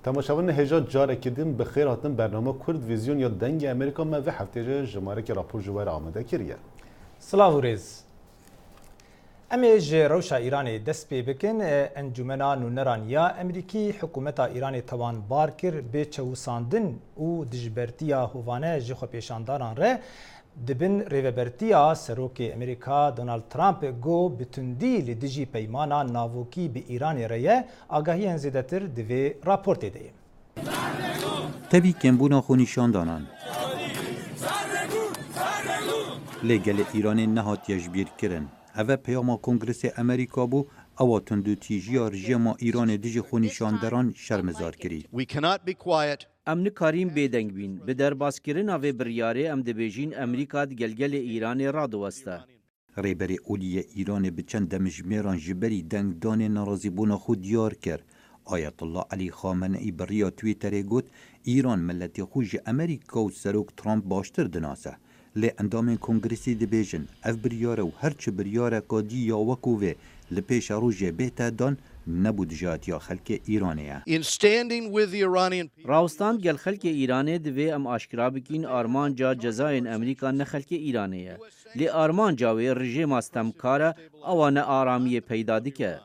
تماشاوان هجا جاره کدیم به خیر هاتن برنامه کرد ویزیون یا دنگ امریکا ما و هفته جماره که راپور جوار آماده کریه. سلام و ریز. امیج روشا ایرانی دست پی بکن انجمنا نونرانیا امریکی حکومت ایرانی توان بار کر به چوساندن و دجبرتیا هوانه جخو پیشانداران ره دبن ریوبرتیا سروک امریکا دونالد ترامپ گو بتندی لدجی پیمانا ناوکی به ایران ریه آگاهی انزیدتر دوی راپورت دهیم. تبی کمبونا خونیشان دانان لگل ایران نهات یجبیر کرن اوه پیاما کنگرس امریکا بو او تندو تیجیا رژیم ایران دیج خونیشان دران شرمزار کری. ام نکاریم بیدنگ بین به در باسکرین آوه بریاره ام دبیجین امریکا گلگل ایران را دوسته. ریبر اولی ایران به چند دمجمیران جبری دنگ دان نارازی بونا خود دیار کر. آیت الله علی خامنه‌ای بریا تویتر گوت ایران ملت خوش امریکا و سروک ترامپ باشتر دناسه. لی اندام کنگرسی دبیجن اف بریاره و هرچه بریاره کادی یا وکوه لپیش روژه بهتا دان نبود جات یا خلک ایرانیه. راوستان گل خلک ایرانی دوی ام آشکرا بکین آرمان جا جزاین امریکا نخلک ایرانیه. لی آرمان جاوی رژیم استمکاره اوان آرامی پیدا دیکه.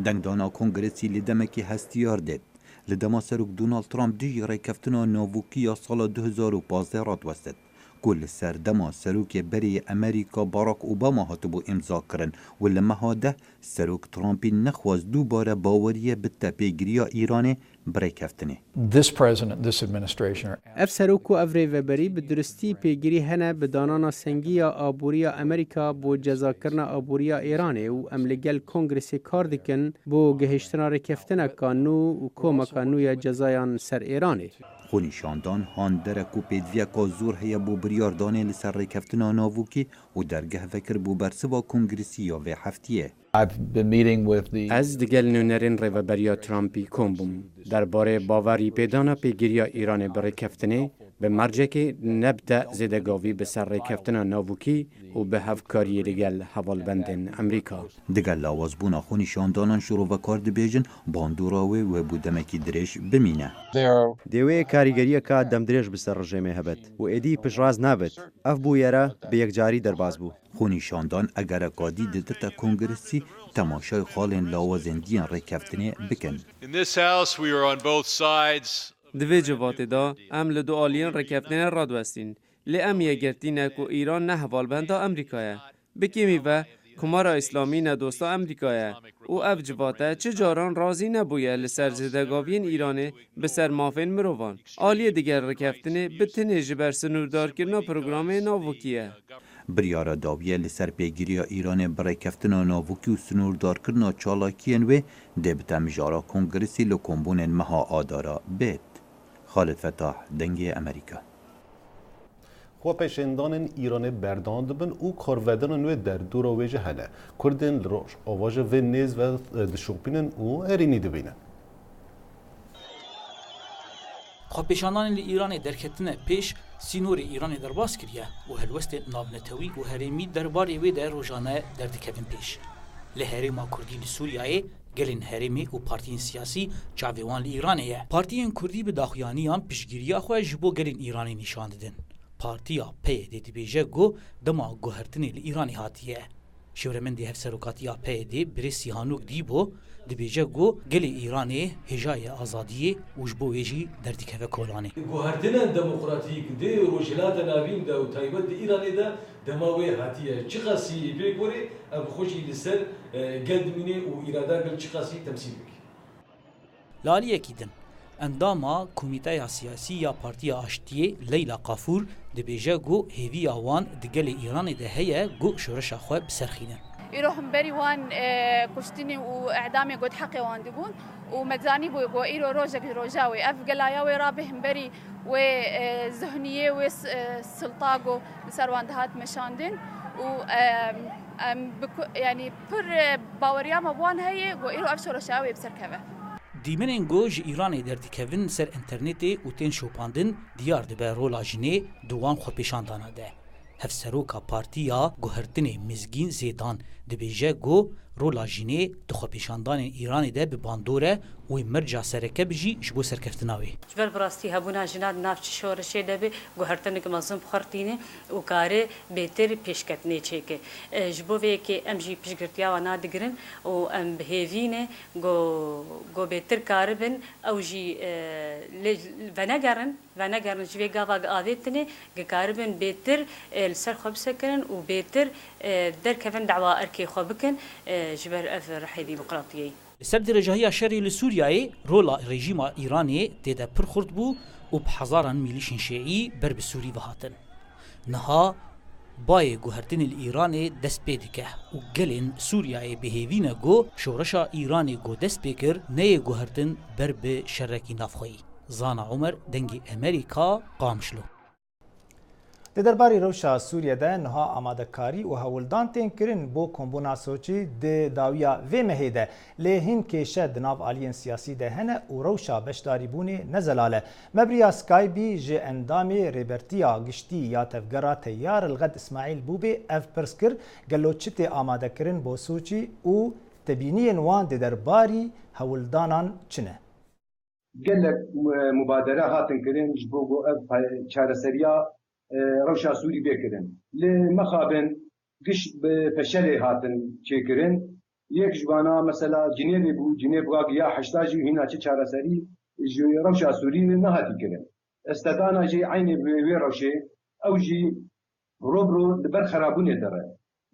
دنگ دانا کنگرسی لدمکی هستیار دید. لدما سروک دونالد ترامپ دیجی ریکفتنا ناووکی سال 2015 رات وستد. کل سردما سروک بری امریکا باراک اوباما هاتبو امضا کرن و لما هاده سروک ترامپی نخواست دوباره باوریه به پیگیری ایران برای کفتنه. اف سروک و افری و بری به درستی پیگیری هنه به دانانا سنگی آبوریا امریکا بو جزا کرنا آبوریا ایرانه و املگل کنگرسی کار دکن بو گهشتنا رکفتنه کانو و کومکانو یا جزایان سر ایرانه. خونیشاندان هان درکو پیدویا که زور هیا بو بریاردانه لسر ریکفتنا ناووکی و درگه فکر بو برسوا کنگرسی یا و هفتیه. از دگل نونرین ریوبریا ترامپی کومبوم درباره باوری پیدانا پیگیری ایران برای کفتنه به مرجع که نبدأ زدگاوی به سر ریکفتنا ناووکی و به هفکاری لگل حوالبندن امریکا. دگل لاواز بونا خونیشاندانان شروع و کار دبیجن باندوراوی و بودمکی درش بمینه. دیوی کاریگریه که دم درش بسر رژیمه هبت و ایدی پش راز نبت اف بویره به یک جاری در باز بو. خونیشاندان اگر قادی ددتا کنگرسی تماشای خالن لاوازندیان ریکفتنه بکن. دوی جوات دا ام لدو آلین رکفتنه راد وستین لی ام یگرتینه که ایران نه حوالبنده امریکایه بکیمی و کمارا اسلامی نه دوستا امریکایه او اف جواته چه جاران رازی نبویه لسر زدگاوین ایرانه بسر مافین مروان آلیه دیگر رکفتنه بتنه جبر سنوردار کرنا پروگرام ناوکیه. بریارا داویه لسر پیگیری ایران برای کفتنا ناوکی و سنوردار کرنا چالاکین و دبتا مجارا کنگرسی لکمبون مها آدارا بیت. خالد فتاح دنگی امریکا. خو پیشندان ایران برداند بن او کارودن نوع در دور وجه هنه کردن روش آواج و نیز و دشوپینن او ارینی دبینن. خواپیشاندان ایران درکتنه پیش سینور ایران در باز کریه و هلوست ناونتوی و هرمی درباره وی در روزانه در دکتن پیش. لهرما کردی سوریه گلین هرمی و پارتین سیاسی چاویوان ایرانیه. پارتین کردی به داخیانیان پیشگیری خو جبو گلین ایرانی نشان دادن. پارتیا پی دی بیجه گو دما گوهرتنی ایرانی هاتیه. شورمندی هفسروکاتیا پی دی بریسی هانوک دیبو دی بیجه گو گل ایرانی هجای آزادی وجبو ویجی در دیکه کولانی. گوهرتن دموکراتیک دی روجلات ناوین دا و تایبت دی ایرانی دا دماوی هاتیه چی خاصی بیگوری اب خوشی لسر قدمینه و ایرادا گل چی خاصی تمثیل بکی. لالیه کیدن. انداما کمیته سیاسی یا پارتی آشتی لیلا قافور دبیجه گو هیوی آوان دگل ایران ده هیه گو شورش خواه بسرخینه. ایروهم بری وان کشتنی و اعدامی گود حقی وان دبون و مدزانی بو ایرو روزه روزاوی اف گلایاوی رابهم بری و ذهنیه و سلطاگو سروان دهات مشاندن و يعني پر باوريا مبوان هي و ایرو اف شورشاوی بسرکوه. دیمن گوج ایران در دیکوین سر انترنت و تن شوپاندن دیار دبه رولا جنه دوان خو پیشاندانه ده. هفسروکا پارتیا گوهرتن مزگین زیدان دبیجه گو رولا جینێ دخۆپیشاندانên Îranê de bi bandore û merca serekeb jî ji bo serkeftina wê. Ji ber bi rastî hebûna jinan nav çi şoreşê de bê guhertinek mezin bixwartîne û karê bêtir pêşketinê çêke. Ji bo vêyekê em jî piştgirtiya wan nadigirin û em bihêvîne got bêtir karibin ew jî venegerin ji vê gava avêtinê gikaribin bêtir li ser xwe bisekirin û bêtir derkevin dawa erkê xwe bikin ji ber ev rehê demokratiyê. Li ser derecahiya şerê li Sûriyayê rola rejîma Îranê têde pir xurt bû û bi hezaran mîlîşên şeî ber bi Sûrî vehatin. Niha bayê guhertinê li Îranê dest pê dike û gelên Sûriyayê bihêvîne got şoreşa Îranê got dest pê kir neyê guhertin ber bi şerrekî navxweyî. Zana Umer dengê Amerîka qamişlo. Di derbarê rewşa Sûriye de niha amadekarî û hewildan tên kirin bo kombûna Soçî di dawiya vê mehê de lê hin kêşe di nav aliyên siyasî de hene û rewşa beşdarîbûnê nezelale. Mebriya Skype'î ji endamê rêbertiya giştî ya tevgera Teyyar Ilged İsmaîl Bûbê ev pirs kir gelo çi tê amadekirin bo Soçî û tebîniyên wan di derbarî hewildanan çi ne? Gelek mübadere hatin kirin ji bo ev çareseriya rewşa Sûrî bêkirin. Lê mexabin giş bi peşerê hatin çêkirin. Yek ji wana mesela Cinêvê bû, Cinêv ya heşta jî hîna çi çareserî ji rewşa Sûrî nehatî kirin. Estedana jî aynê wê rewşê ew jî robro li ber xerabûnê de re.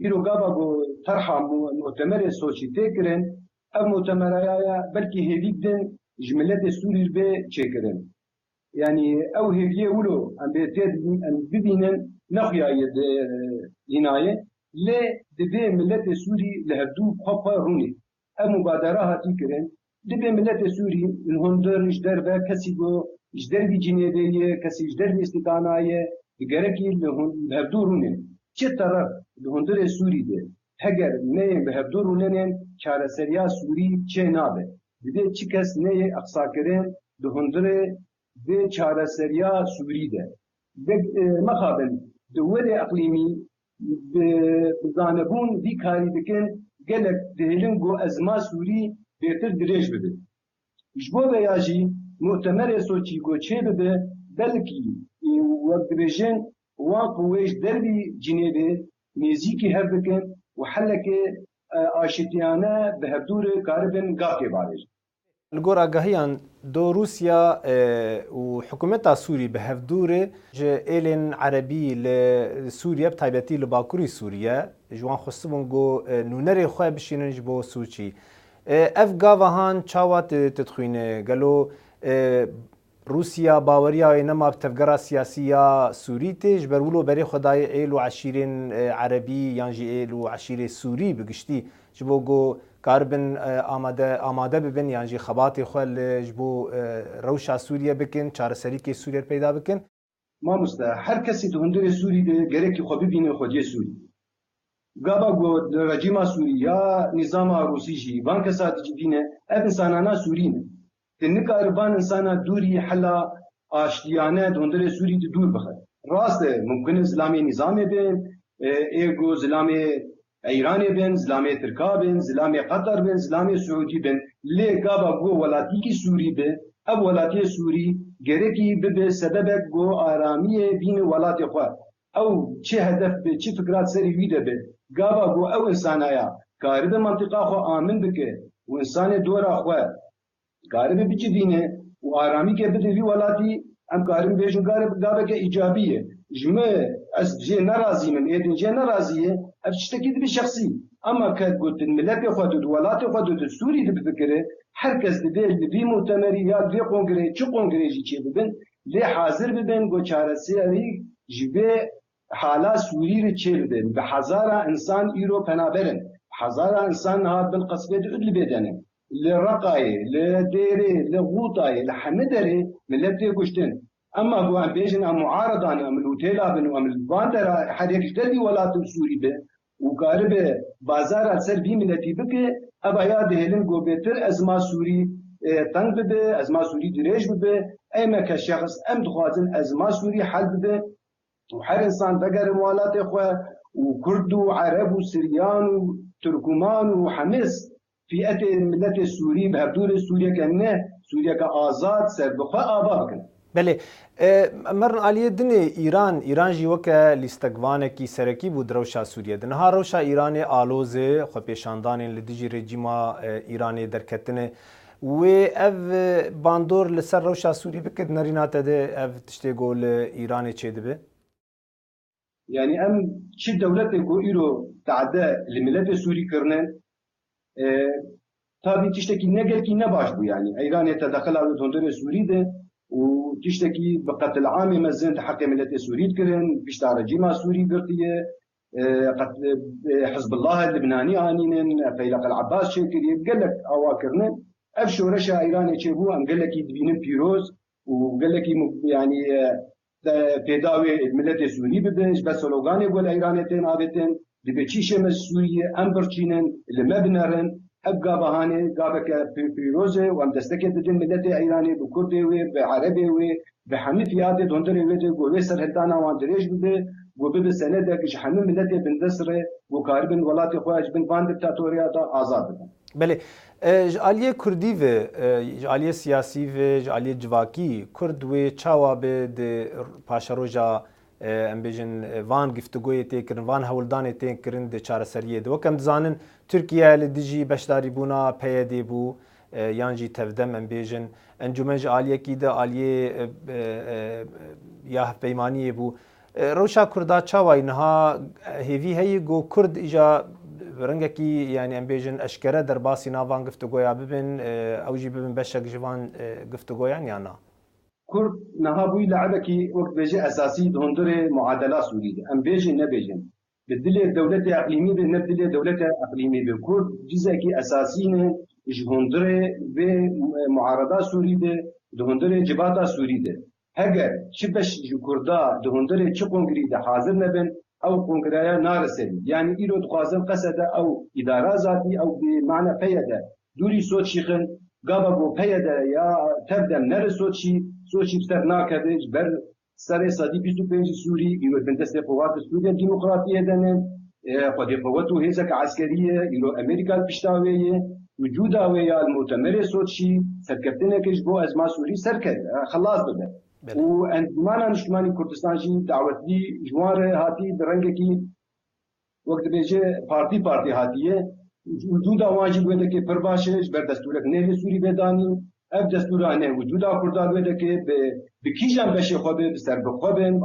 Îro gava got terha mutemerê Soçî tê kirin, ev mutemeraya belkî hêvî bidin ji milletê Sûrî bê çêkirin. Yani ew hêviye wilo em bêtê em bibînin nexuyaye hînayê lê divê milletê Sûrî li hevdû xwe rûnê. Ev mübadera hatî kirin divê milletê Sûrî hundir ji derve kesî got ji dervî Cinêvê ye, kesî ji dervî Îstîdanayê ye gerekî li hevdû rûnê. Çi taraf li hundirê Sûrî de heger neyên bi hevdû rûnenên çareseriya Sûrî çê nabe. Divê çi kes neyê exsakirin li hundirê vê çareseriya Sûrî de. Mexabin di werê eqlîmî bi zanebûn vî karî dikin gelek dihêlin got ezma Sûrî bêtir dirêj bibe. Ji bo veya jî mutemerê Soçî got çê bibe belkî wek dibêjin wan qûwê ji dervî Cinêvê nêzîkî hev bikin û helekê aşîtiyane bi hevdûrê karibin gav têbarêjin. Li gor agahiyan do Rûsya û hikûmeta Sûrî bi hevdûrê ji êlên Erebî li Sûriye bi taybetî li Bakurî Sûriye ji wan xwestibûn got nûnerê xwe bişînin ji bo Sûçî. Ev gavahan çawa dixwîne gelo Rûsya baweriya wê nema bi tevgera siyasî ya Sûrî tê ji ber wilo berê xwe daye êl û eşîrên Erebî yan jî êl û eşîrê Sûrî bi giştî ji bo got karibin amade bibin yan jî xebatê xwe ji bo rewşa Sûriye bikin, çareserîkê Sûriye peyda bikin. Mamoste her kesî di hundirê Sûrî de gerekî xwe bibîne xwediyê Sûrî. Gava got li rejîma Sûrî ya nîzama Rûsî jî van kesa dicivîne ev insanana Sûrî ne. Di nikare van insana dûrî hela aştiyane di hundirê Sûrî de dûr bixe. Rast e mumkin e zilamê nîzamê bin, êgo zilamê İranê bin, zilamê Tirka bin, zilamê Qetar bin, zilamê Suudî bin. Lê gava got welatîkî Sûrî be, ev welatiyê Sûrî gerekî bibe sebebek got aramiyê bîne welatê xwe. Ew çi hedef be, çi fikrat serî wî de be. Gava got ew insanaya karibe mantıqa xwe amin bike û insanê dora xwe karibe bicivîne û aramîke bide vî welatî em karin bêjin gaveke îcabî ye. Ji me ez jê nerazî min, êdin jê nerazî ye, ev tiştekî dibe şexsî. Ama ke gotin milletê xwe di welatê xwe di Sûrî dibikire, her kes dibê li vî mutemerî ya vê kongrê çi kongrê jî çê bibin, lê hazir bibin got çareserî ji vê hala Sûrî re çê bibin. Bi hezara insan îro penaberin. Hezara insan hat bin qesbê di Idlibê de ne. Li Reqayê, li Dêrê, li Ghûtayê, li hemî derê millet tê kuştin. Ama bu em bêjin em muaradan em li otêla bin û em li van dera herêk ji dervî welatên Sûrî be û karibe bazara ser vî milletî bike, ev ya dihêlin got bêtir ezma Sûrî teng bibe, ezma Sûrî dirêj bibe, emeke şexs em dixwazin ezma Sûrî hel bibe û her insan vegerin welatê xwe û Kurd û Ereb û Siryan û تركمان وحمص فئة ملت السوري بهبدور سوريا كأنه سوريا كآزاد سربخوا آباد كن. بله مرن علیه دنه ایران جی وکه لیستگوانه کی سرکی بود روشا سوریه دنه ها روشا ایران آلوزه خو پیشاندان لدیجی رژیما ایران درکتنه و اف باندور لسر روشا سوریه بکد نرینات ده اف تشتی گول ایران چه دبه يعني شي دولت كو إيرو تعدى الملت السوري كرنن تابي تشتكي نقل كي نباش بو يعني إيران يتدخل على تندر السوري ده وتشتكي بقتل عام مزن حق ملت السوري كرن بيشتار رجيم السوري قرطية حزب الله اللبناني آنين فيلق العباس شكري قال لك أواكرنن أفشو رشا إيران يشبو أم قال لك يدبين بيروز وقال لك يعني پیداوی ملت سوری بدنش بس سلوگانی گل ایرانیتین آبیتین دبچیش مس سوریه امبرچینن لمبنرن ابقى بهانه قابك بيروزه وام دستكت بدن ملت ایرانی بکردی و بعربی و بحمي فيات دندري وجه گوی سرحدانا وان دريج بده گوبه به سنه که حمي ملت بندسره و کاربن ولات خواج بن باند دیکتاتوریا دا آزاد بدن. بله جعالیه کردی و جعالیه سیاسی و جعالیه جواکی کرد و چاوا به د پاشروجا ام بیژن وان گفتگوی تکرن وان هولدان تکرن د چاره سریه دو کم زانن ترکیه لدیجی بشداری بونا پیدی بو یانجی تفدم ام بیژن انجمن جعالیه کی د عالیه یا پیمانی بو روشا کردا چاوا اینها هیوی هی گو کرد اجا رنگکی يعني ام بیژن اشکره در باسی ناوان گفتگویا ببین او جی ببین بشک جوان گفتگویا یانا كرد نهابوي لعبكي وقت بيجي اساسي دهندر معادله سوريه ام بيجن نبيجن بدل الدوله اقليميه بنبدل دوله اقليميه بكرد جزءكي اساسيين جهندر بمعارضه سوريه دهندر جبهه سوريه اگر چبش كردا دهندر چ كونغري ده حاضر نبن او كونغرايا نارسل يعني ايرو تقازم قصد او اداره ذاتي او بمعنى فيدا دوري صوت شيخن قابو فيدا يا تبدا نر صوتشي بسر ناكدج بر سر صدي 25 سوري ايرو بنتست قوات سوريا الديمقراطيه دنن قد قوته هيزك عسكريه ايرو امريكا بيشتاويه وجودا ويا المؤتمر صوتشي سركتنا كجبو ازما سوري سركت خلاص بدا وانجمانا اجتماعي كردستان جي دعوت دي جوار هاتي درنگكي وقت بيجي بارتي هاتيه وجودا واجب وده كي پرباشش بر دستورك نه سوري بداني اف دستور نه وجودا كردان وده كي بكيجان بشي خوبه بسر بخوبن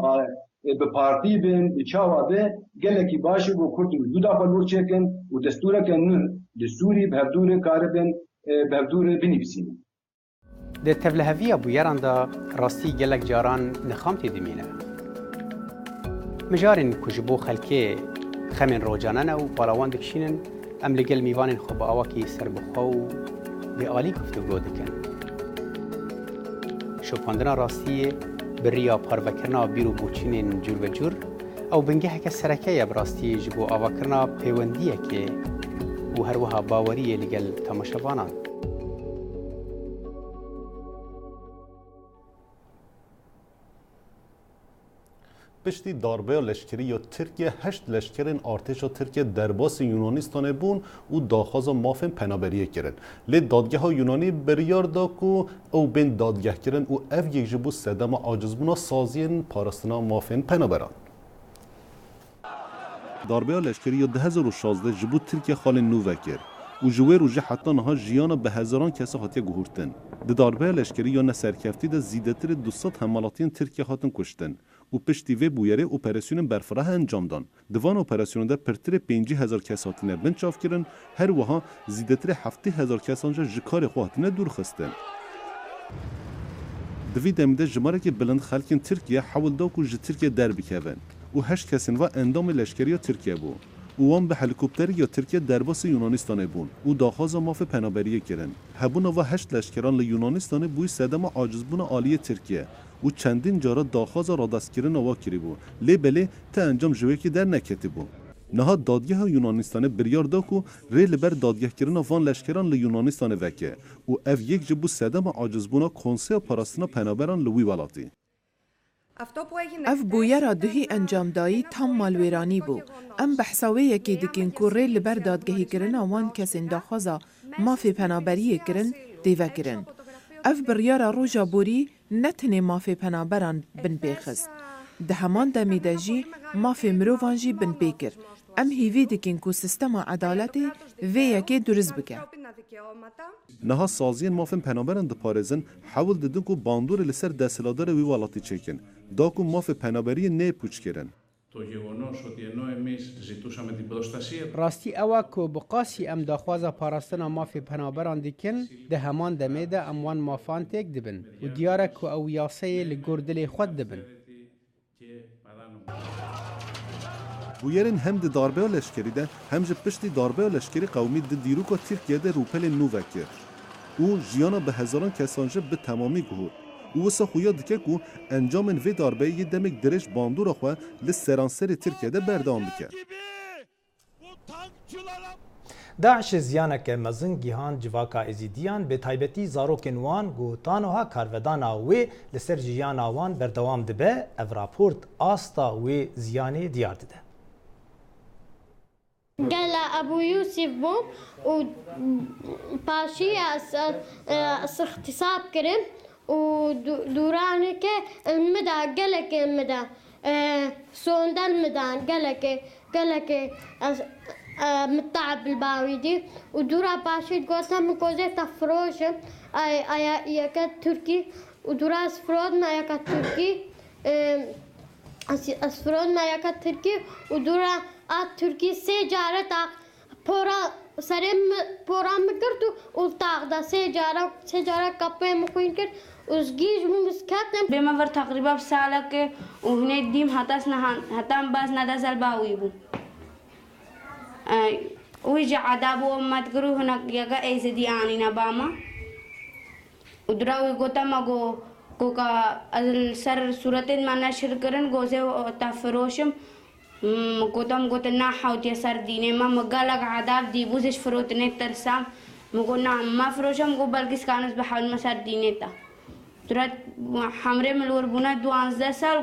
بپارتي بن بچاوا به گلكي باشه و كرد وجودا بلور چكن و دستورك نه دستوري بهدور كاربن بهدور بنفسين د تفلهوی بویران دا راستی گلک جاران نخامتی دمینه. مجارن کجبو خلکه خمین روجانن و بالاوان دکشینن ام لگل میوانن خوب آواکی سر بخو به آلی گفتگو دکن. شوپاندنا راستی بریا پاروکرنا بیرو بوچینن جور و جور او بنگه که سرکه براستی جبو آواکرنا پیوندیه که و هر وها باوریه لگل تماشاوانان. پشتی داربه لشکری یا ترکیه 8 لشکرین ارتش ترکیه درباس یونانیستان بون و داخواز مافن پنابریه کرد. لی دادگاه ها یونانی بریار داکو او بین دادگاه کردن و اف یک جبو سدم عاجزبونا سازین پارستنا مافن پنابران. داربه لشکری یا 2016 جبو ترکیه خال نو وکر و جوه روژه حتی نها جیان به هزاران کسی هاتی گهورتن. داربه لشکری یا نسرکفتی ده زیدتر 200 حملاتین ترکیه هاتن کشتن. و پشتی و بویره اپراسیون برفراه انجام دان. دوان اپراسیون ده پرتر 5000 کس هاتنه بنچاف کردن هر وها زیدتر 70,000 کس آنجا جکار خواهتنه دور خستن. دوی دمیده جماره که بلند خلکن ترکیه حول داکو جه ترکیه در بکوین و 8 کسین و اندام لشکری ترکیه بو. وان به هلیکوپتر یا ترکیه درباس یونانیستان بون و داخواز ماف پنابریه کردن. هبونا و 8 لشکران ل یونانیستان بوی سدم عاجزبون عالی ترکیه و چندین جارا داخواز را دستگیری نوا کری بو لی بله تا انجام جوه که در نکتی بو نها دادگاه یونانیستان بریار داکو ری لبر دادگاه کردن وان لشکران ل یونانیستان وکه و اف یک جبو سدم عاجزبونا کنسه پاراستنا پنابران لوی ولاتی اف بویرا دهی انجام دایی تام مالویرانی بو ام بحثاوی یکی دکین کو ری لبر دادگهی کرن آوان کسین داخوازا مافی پنابریه کرن دیوه کرن. اف بریارا روژا بوری نتنه مافی پنابران بن بیخست. ده همان دمی دجی مافی مروفانجی بن بیکر. ام هیوی دکین کو سیستم عدالتی وی یکی درست بکه. نها سازین مافن پنابران ده پارزن حول ددن کو باندور لسر دستلادار وی والاتی چکن. دا کو ماف پنابری نه پوچ کرن. راستی اوا کو بقاسی ام داخوازا پاراستنا مافی پنابران دیکن ده همان دمه ده اموان مافان تک دبن و دیاره کو او یاسه لگردل خود دبن. بویرین هم ده داربه و لشکری ده هم جه پشتی داربه و لشکری قومی ده دیروکا ترکیه ده روپل نو وکر. او جیانا به هزاران کسانجه به تمامی گهور. او وسا خویا دکه کو انجام وی داربه یه دمک درش باندور خواه لسرانسر ترکیه ده بردام بکه. داعش زیانک مزن گیهان جواکا ازیدیان به تایبتی زاروکن وان گوتانوها کارودانا وی لسر جیانا وان بردوام دبه او راپورت آستا وی زیانی دیار دده. قال أبو يوسف بوم وباشي اغتصاب كرم ودورانك المدى قالك المدى سوندا المدى قالك متعب الباويدي ودورا باشي قوتها مكوزي تفروش اي يكاد تركي ودورا اسفرود ما يكاد تركي اسفرود ما يكاد تركي ودورا ترکی سه جاره تا پورا سرم پورا میکرد و تاقدا سه جاره کپه مخوین کرد از گیج مسکتم به ما ور تقریبا ساله که و هنه دیم هتاس نهان هتام باز ندازل باوی بود ویجا عذاب و امت کرو هنک یکا ایزدی آنی نباما و دراوی گوتا مگو کوکا از سر صورت من نشر کرن گوزه تفروشم قلت نحاوت يا سرديني ما قالك عذاب دي بوزش فروتني ترسام مقول نعم ما فروشم مقول بلقيس كانت بحاول ما سرديني تا ترى حمري من الوربونات 12 سال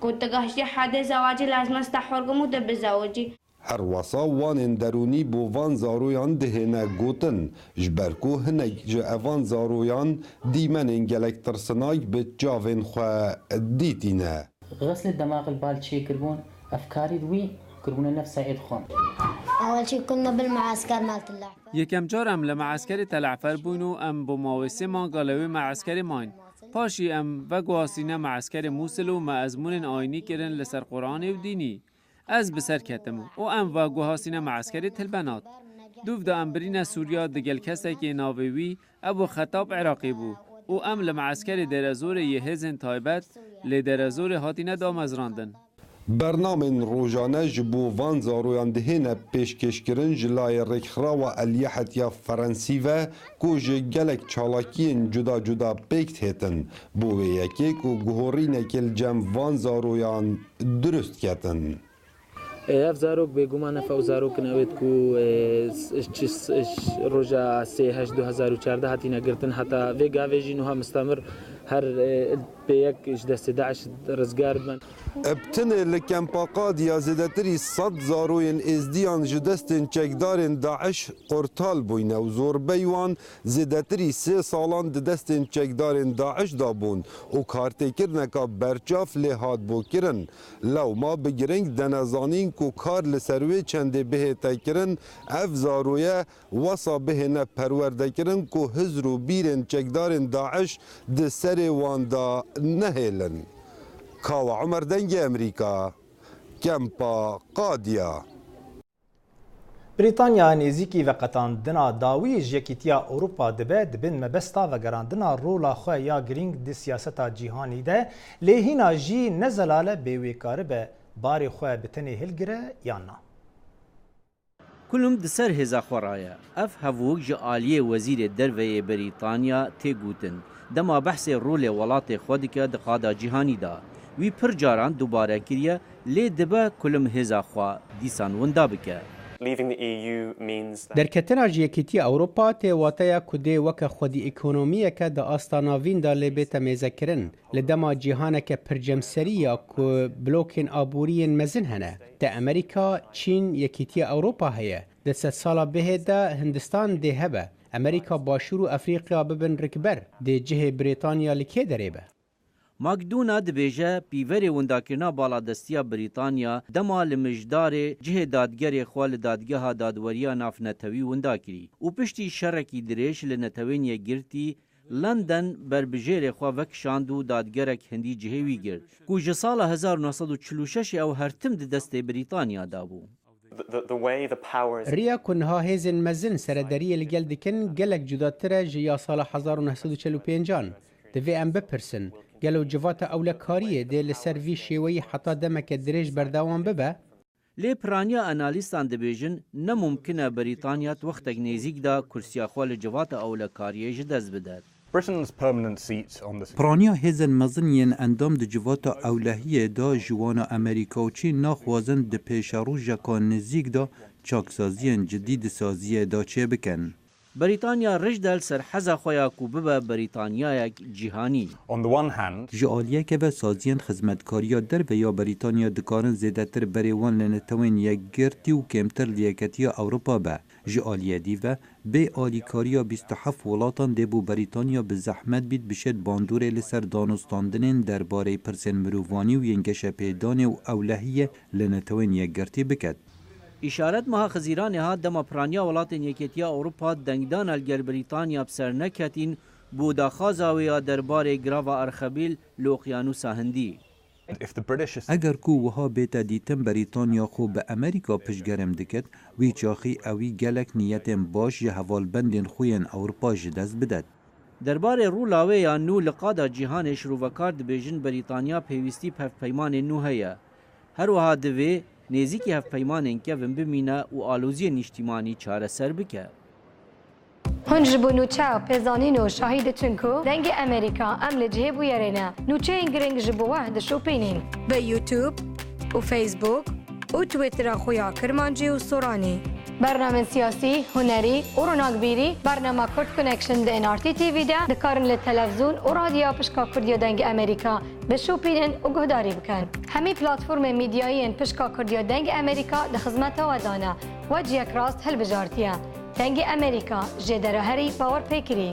قلت قاشتي حد زواجي لازم استحور قمو دب زواجي هر وصا وان درونی بو وان زارویان دهنه گوتن جبرکو هنگ جه اوان زارویان دیمن انگلک ترسناک به جاوین خواه دیتینه غسل الدماغ البال شي كربون افكاري دوي كربون نفس سعيد خان. اول شيء كنا بالمعسكر مالت اللعفر. یکم جار ام لمعسكر تلعفر بونو ام بماوسه ما قالوي معسكر ماين. پاشی ام و گواسینه معسكر موسل و مأزمون آینی کرن لسر قرآن و دینی. از بسر کتمو و ام و گواسینه معسكر تلبنات. دوف دا امبرین سوریا دگل کسی که ناویوی ابو خطاب عراقی بو. و ام لمعسكر درزور یهزن تایبت لدرزور هاتینه دامزراندن. برنامه روزانه جبو وان زارویان دهنه پیشکش کرن جلای رکخرا و الیحت یا فرانسی و کوج گلک چالاکین جدا جدا پیکت هتن بو یکی کو گهورین کل جم وان زارویان درست کتن. اف زاروک بگومان فو زاروک نوید کو روزا 3/8/2014 هاتینا گرتن حتی ویگا ویجینوها مستمر هر بیک دست داعش رزگار من ابتنه لکمپاقاد یا زدتری 100 زاروین ازدیان جدستن چکدارن داعش قرطال بوینه و زور بیوان زدتری 3 سالان دستن چکدارن داعش دابون و کارتکرنکا برچاف لحاد بو کرن لو ما بگرنگ دنزانین کو کار لسروی چنده به تکرن اف زارویه وصا به نه پرورده کرن کو هزرو بیرن چکدارن داعش ده سر واندا نهیلن کاو عمر دنگ امریکا کمپا قادیا بریتانیا نزیکی و قطاندنا داویج یکیتیا اروپا دبه دبن مبستا و گراندنا رولا خواه یا گرینگ دی سیاستا جیهانی ده لیهینا جی نزلاله بیویکاره به باری خواه بتنی هلگره یا نا كلهم دسر هزا خورايا اف هفوك جاليه وزير دروي بريطانيا تيغوتن دما بحث رول ولات خودك دقادا جهاني دا وی پر جاران دوباره کریه لی دبه کلم هزا خوا دیسان وندا بکه درکتنا جیکیتی اوروپا تی واتیا کدی وک خودی اکونومیه که د آستاناوین دا لبیت میزکرن لدما جهانک پرجمسریه که بلوکین آبورین مزن هنه د امریکا چین یکیتی اوروپا هیه د 3 سالا به دا هندستان ده هبه امریکا باشور و افریقیا ببن رکبر د جه بریتانیا لکی دریبه ماکدونا دبیجه پیوری ونداکرنا بالادستیا بریتانیا دما لمجدار جه دادگر خوال دادگاه دادوریا نافنتوی ونداکری و پشتی شرکی دریش لنتوین گرتی لندن بربجیر خوا وک شاندو دادگرک هندی جهوی گرد کو سال 1946 او هرتم دست بریتانیا دابو ریا کنها هیزن مزن سردری لگل دکن گلک جداتره جیا سال 1945 دوی ام بپرسن گلو جوات اولکاریه ده لسر وی شیوی حتا دمک دریج بردوان ببه لی پرانیا انالیستان دبیجن نممکنه بریتانیا وقتک نزیک دا کرسیا خوال جوات اولکاریه جدز بدد پرانیا هزن مزنین اندام د جوات اولهیه دا جوانا امریکا و چین ناخوازن د پیشارو جکان نزیک دا چاکسازین جدید سازیه دا چه بکن بریتانیا رجدل سر حزا خویا کو ببه بریتانیا یک جهانی جعالیه که به سازین خدمتکاریا در و یا بریتانیا دکارن زیدتر بریوان لنتوین یک گرتی و کمتر لیکتی اوروپا به جعالیه دیوه به آلیکاریا 27 ولاتان دیبو بریتانیا به زحمت بید بشد باندور لسر دانستاندنین درباره پرسن مرووانی و ینگش پیدان و اولهیه لنتوین یک گرتی بکد اشارت مها خزیران ها دما پرانیا ولاتین یکیتیا اوروپا دنگدان الگر بریتانیا بسر نکتین بودا خازاویا درباره گراوا ارخبیل لوقیانوسا هندی اگر کو وها بیتا دیتم بریتانیا خو به امریکا پشگرم دکت وی چاخی اوی گلک نیتم باش یه حوالبندین خوین اروپا جدز بدد درباره رولاوی یا نو لقادا جهان شروع دبیجن بریتانیا پیوستی پف پیمان نو هیا هر وها دوی نزیکی هف پیمانین که وم بمینه و آلوزی نیشتیمانی چاره سر بکه. هنج بو نوچه و پیزانین و شاهید چنکو دنگ امریکا عمل جهه بو یرینه نوچه انگرنگ جبو وحد شو پینین به یوتیوب و فیسبوک و تویتر خویا کرمانجی و سورانی برنامه سیاسی، هنری و روناکبیری برنامه کرد کنکشن ده انارتی تیوی ده دکارن لتلفزیون و رادیو پشکا کردیو دنگ امریکا به شوپینن و گهداری بکن همی پلاتفورم میدیایی پشکا کردیو دنگ امریکا ده خدمت و دانه و جیک راست هل بجارتیه دنگ امریکا جدره هری باور پیکری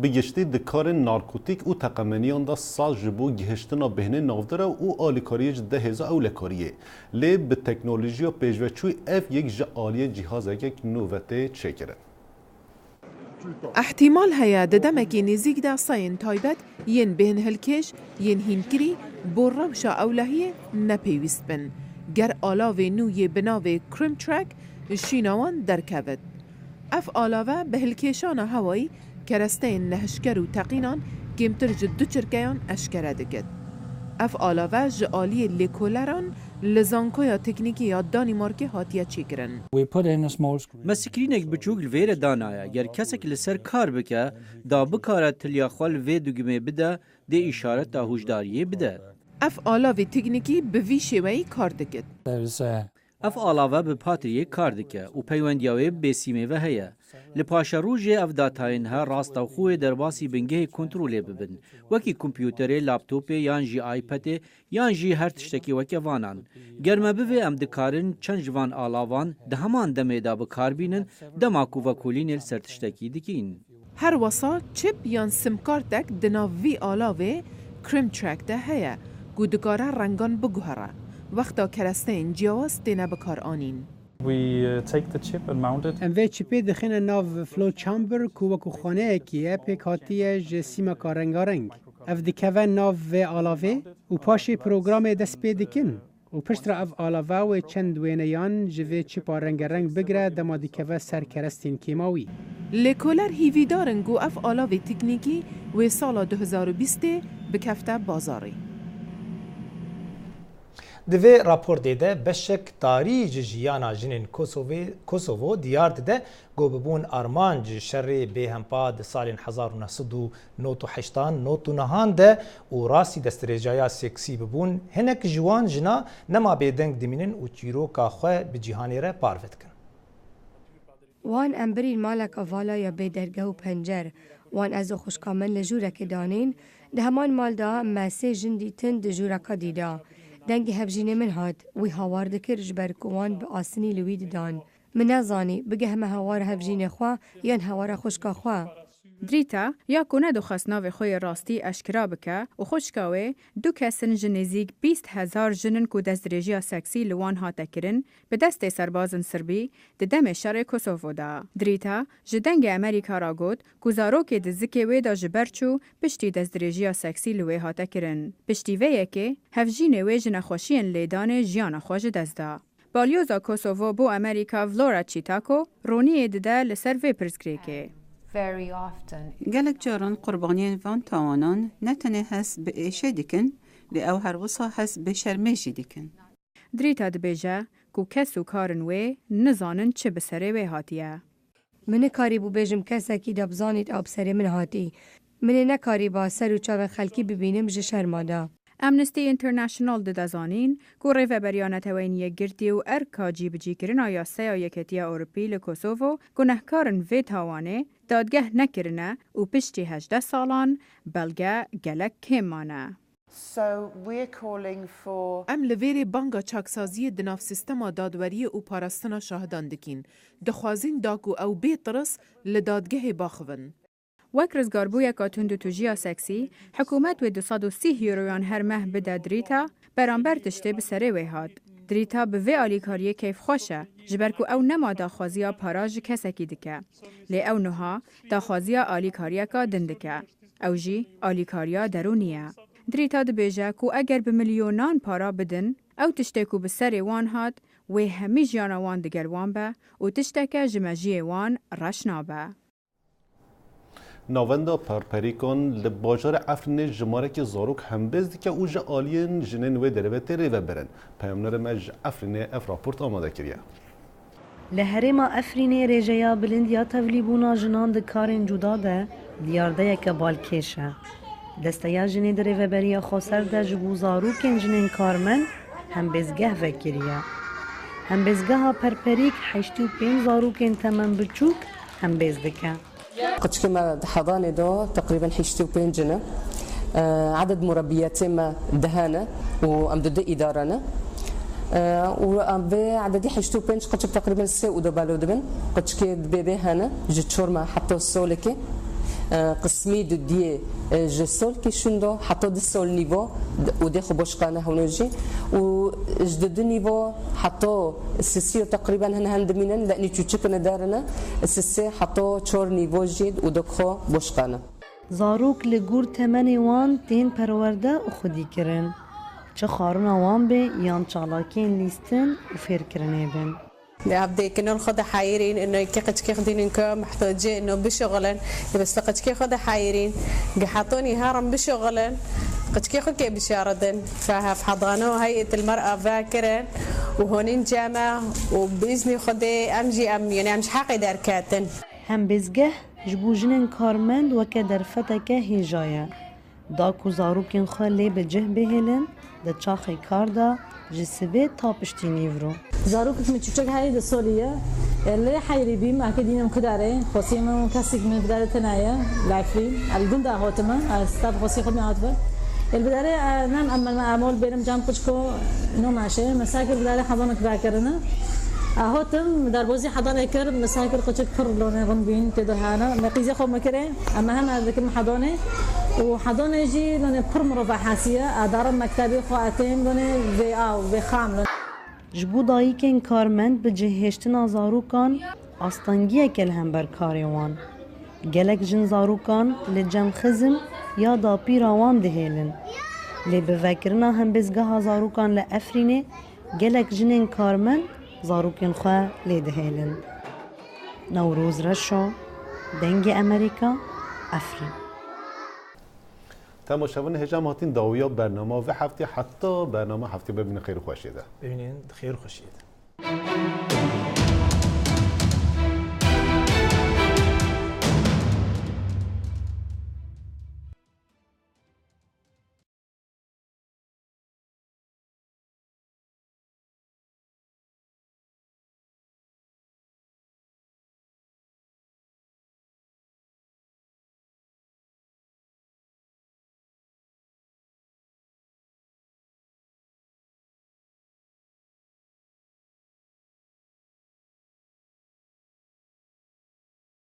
بگشتی دکار نارکوتیک و تقمنیان دا سال جبو گهشتنا بهنه نافدره و آلیکاریه جده هزا اولکاریه لی به تکنولوژی و پیشوچوی اف یک جعالی جهاز یک نووته چه کرن احتمال هيا ددمكي نزيك دا صاين تايبت ين بهن هلكش ين هينكري بوروشا أولهية نبيوست بن گر آلاوه نوية بناوه كريم تراك شيناوان دركبت اف آلاوه به هلكشان هواي کرستین نهشکر و تقینان کمتر جدو چرکیان اشکره دکد. اف آلاوه جعالی لیکولران لزانکویا تکنیکی یا دانیمارکی هاتیه چی کرن. مسکرینک بچوک الویر دانایا گر کسک لسر کار بکه دا بکاره تلیا خوال وی دوگمه بده ده اشارت دا هوشداریه بده. اف آلاوه تکنیکی به وی شوی کار دکد. اف آلاوه به پاتریه کار دکه و پیوندیاوه بسیمه و هیه. لپاش روژه اف داتاین ها راست و خوی در باسی بنگه کنترل ببن وکی کمپیوتر لپتوپ یان جی آیپد یان جی هر تشتکی وکی وانان گرمه بوی ام دکارن چند جوان آلاوان ده همان دمه دا بکار بینن دماکو و کولین سر تشتکی دکین هر وسا چپ یان سم کارتک دنا وی آلاوه کریم ترک ده هیا گودکاره رنگان بگوهره وقتا کرستین جیاواز دینه بکار آنین ام وی چپی دخینه ناو فلو چامبر کو وکو خانه کیه پیکاتیه جسیما کارنگارنگ اف دکوه ناو وی آلاوه و پاشی پروگرام دست پی دکن و پشت را اف آلاوه و چند وینیان جوی چپا رنگ رنگ بگره دما دکوه سرکرستین کیماوی لیکولر هیوی دارنگو اف آلاوه تکنیکی و سال 2020 بکفته بازاری دوی راپور دیده بشک تاریج جیانا جنین کوسوو دیار دیده گو ببون آرمان جی شر به همپا ده سال 1998 نوتو نهان ده و راسی دستریجایا سکسی ببون هنک جوان جنا نما بیدنگ دمینن و چیرو کا خواه به جیهانی را پاروت کن. وان امبری مالک اوالا یا به درگه و پنجر وان از خوشکامن لجورک دانین ده همان مال دا مسیح جندی تن ده جورکا دیدا دنگی هفجین من هاد وی هاوار دکر جبرکوان به آسنی لوید دان من نزانی بگه همه هاوار هفجین خواه یا هاوار خوشکا خواه دریتا یا کنه دو خسناو خوی راستی اشکرا بکه و خوشکاوه دو کسن جنزیگ 20,000 جنن کو دست درجیا سکسی لوان هاته کرن به دست سربازن سربی ده دم شر کوسوو دا. دریتا جدنگ امریکا را گود کو زاروک ده زکی وی دا جبرچو پشتی دست درجیا سکسی لوی هاته کرن. پشتی ویه که هفجین وی جن خوشین لیدان جیان خوش دست دا. بالیوزا کوسوو بو امریکا ولورا چیتاکو رونی ده لسر وی پرسکریکه. گلک جاران قربانیان وان تاوانان نتنه هست به ایشه دیکن لی او هر وصا هست به شرمیشی دیکن. دریتا دبیجه کو کسو کارن وی نزانن چه بسره وی هاتیه. من کاری بو بیجم کسا کی دبزانید آب سره من هاتی. من نکاری با سر و چاو خلکی ببینم جه شرمادا. امنستی انترنشنال ده دزانین کو ریو بریانت وینیه گرتی و ارکا جی بجی کرن آیا سیا یکتیا اوروپی لکوسوو گنهکارن وی تاوانه دادگه نکرنه و پشتی 18 سالان بلگه گلک کمانه. ام لویر بانگا چاکسازی دناف سیستما دادوری و پاراستنا شاهدان دکین. دخوازین داکو او بی ترس لدادگه باخون. وک رزگاربویا کاتون دو توجیا سکسی، حکومت و 230 یورویان هر ماه بده دریتا برانبر تشته بسره وی هاد. دریتا به وی آلیکاری کیف خوشه، جبرکو او نما داخوازیا پاراج کسکی دکه. لی او نها داخوازیا آلیکاریا کا دندکه. او جی آلیکاریا درونیه. دریتا دبیجه کو اگر به میلیونان پارا بدن، او تشته کو بسره وان هاد، و همی جانا وان دگر وان به، و تشته که جمجی وان رشنا به. ناوندا پرپریکون لباجار افرین جماره که زاروک هم بزدی که اوج آلین جنین و دروته ریو برن پیامنر مج افرین اف راپورت آماده کریه لهرما افرین رجیا بلند یا تولیبونا جنان دکارن جدا ده دیارده که بالکشه دستیا جنین دریو بریا خسر ده جبو زاروکن جنین کارمن هم بزگه وکریه هم بزگه ها پرپریک 85 زاروکن تمام بچوک هم بزدکه قد كما حضانة دا تقريبا 65 جنة عدد مربيات ما دهانة وأمدد إدارنا وعدد 65 قد تقريبا سي ودبالو دبن قد بيبي هنا جت شورما حتى السولكي قسمي دي جسول كي شندو حتى السول نيفو ودخل بوشقانه هونجي وجدد نيفو حتى السيسي تقريبا هنا هند منن لاني تشكنا دارنا السيسي حتى شور نيفو جد ودخل بوشقانه زاروك لجور تمني وان تين پرورده خودي كرن چه خارونا وان به يان چالاكين ليستن وفير كرنه بن لابد كنا ناخذ حايرين انه كي خدينك محتاجين انه بشغلن بس لقد كي خذ حايرين حاطوني هرم بشغلن قد كي خذ بشاردن فهف حضانه هيئه المراه فاكرن وهونين جامعه وباذن خدي امجي يعني مش حقي دركاتن هم بزگه جبوجن کارمند وكدر فتك هجايه داكو زاروكين خالي بجه بهلن د چاخي كاردا جسبه تابشتي نيفرو زاروك متشوك هاي السورية اللي حيري بيم أكيدين مقداره خصيمة كاسيك من بداية تنايا العفرين الجند هاتما استاف خصي خدمة عاطفة البداية نعم أما المعمول بينهم جام كشكو نوم عشان مساكر بداية حضانك باكرنا هاتم دربوزي حضانة كر مساكر قشك كر لونه غنبين كده هانا مقيزة خو مكره أما هم هذا كم حضانة وحضانة يجي لونه برمرة حاسية أدار مكتبي خواتين لونه في في خام جبو دایکن کارمند به جهشتنا زاروکان آستانگیه کل هم بر کاریوان گلک جن زاروکان لجم خزم یا داپی راوان دهیلن لی بفکرنا هم بزگه ها زاروکان لافرینه گلک جنین کارمند زاروکن خواه لی دهیلن نوروز رشو دنگ امریکا افرین تماشاوان هجام هاتین داویا برنامه و هفته حتی برنامه هفته ببینین خیر خوشیده ببینین خیر خوشیده